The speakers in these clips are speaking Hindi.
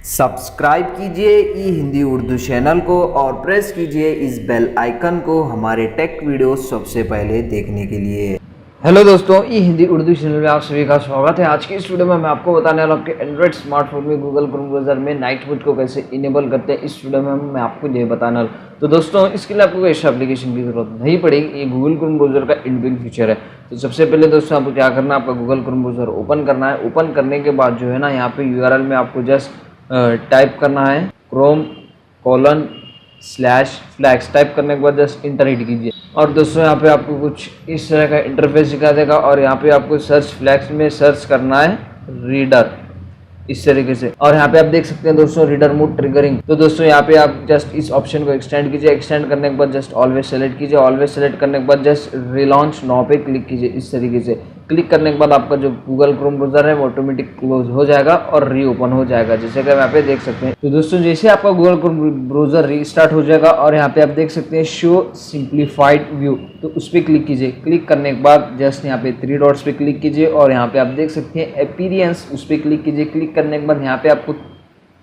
सब्सक्राइब कीजिए ई हिंदी उर्दू चैनल को और प्रेस कीजिए इस बेल आइकन को हमारे टेक वीडियोस सबसे पहले देखने के लिए। हेलो दोस्तों, ई हिंदी उर्दू चैनल में आप सभी का स्वागत है। आज की इस वीडियो में मैं आपको बताने वाला हूं आपके एंड्रॉइड स्मार्टफोन में गूगल क्रोम ब्राउज़र में नाइट मोड को कैसे इनेबल करते हैं। इस वीडियो में मैं आपको ये बताने वाला हूं। तो दोस्तों, इसके लिए आपको इस एप्लीकेशन की जरूरत नहीं पड़ेगी। ये गूगल क्रोम ब्राउज़र का इनबिल्ट फीचर है। तो सबसे पहले दोस्तों आपको क्या करना है, आपका गूगल क्रोम ब्राउज़र ओपन करना है। ओपन करने के बाद जो है ना, यहाँ पे यूआरएल में आपको जस्ट टाइप करना है chrome:// टाइप करने के बाद जस्ट इंटर हिट कीजिए। और दोस्तों यहाँ पे आपको कुछ इस तरह का इंटरफेस दिखा देगा और यहाँ पे आपको सर्च फ्लैक्स में सर्च करना है रीडर, इस तरीके से। और यहाँ पे आप देख सकते हैं दोस्तों रीडर मोड ट्रिगरिंग। तो दोस्तों यहाँ पे आप जस्ट इस ऑप्शन को एक्सटेंड कीजिए। एक्सटेंड करने के बाद जस्ट ऑलवेज सेलेक्ट कीजिए। ऑलवेज सेलेक्ट करने के बाद जस्ट रिलॉन्च नाउ पे क्लिक कीजिए, इस तरीके से। क्लिक करने के बाद आपका जो गूगल क्रोम ब्राउज़र है वो ऑटोमेटिक क्लोज हो जाएगा और रीओपन हो जाएगा, जैसे कि यहाँ पे देख सकते हैं। तो दोस्तों जैसे आपका गूगल क्रोम ब्राउज़र रीस्टार्ट हो जाएगा और यहाँ पे आप देख सकते हैं शो सिंप्लीफाइड व्यू, तो उस पर क्लिक कीजिए। क्लिक करने के बाद जस्ट यहाँ पे 3 डॉट्स पे क्लिक कीजिए और यहाँ पे आप देख सकते हैं अपीयरेंस, उस पर क्लिक कीजिए। क्लिक करने के बाद यहाँ पे आपको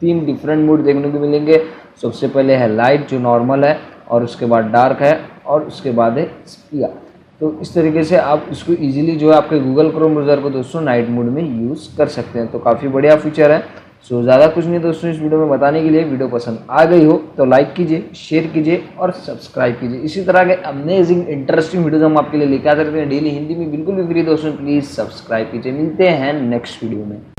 3 डिफरेंट मोड देखने को मिलेंगे। सबसे पहले है लाइट जो नॉर्मल है, और उसके बाद डार्क है, और उसके बाद है स्पिया। तो इस तरीके से आप इसको इजीली जो है आपके गूगल क्रोम ब्राउज़र को दोस्तों नाइट मोड में यूज़ कर सकते हैं। तो काफ़ी बढ़िया फीचर है। सो ज़्यादा कुछ नहीं दोस्तों इस वीडियो में बताने के लिए। वीडियो पसंद आ गई हो तो लाइक कीजिए, शेयर कीजिए और सब्सक्राइब कीजिए। इसी तरह के अमेजिंग इंटरेस्टिंग वीडियोज हम आपके लिए लेकर आते रहते हैं डेली हिंदी में, बिल्कुल भी फ्री। दोस्तों प्लीज़ सब्सक्राइब कीजिए। मिलते हैं नेक्स्ट वीडियो में।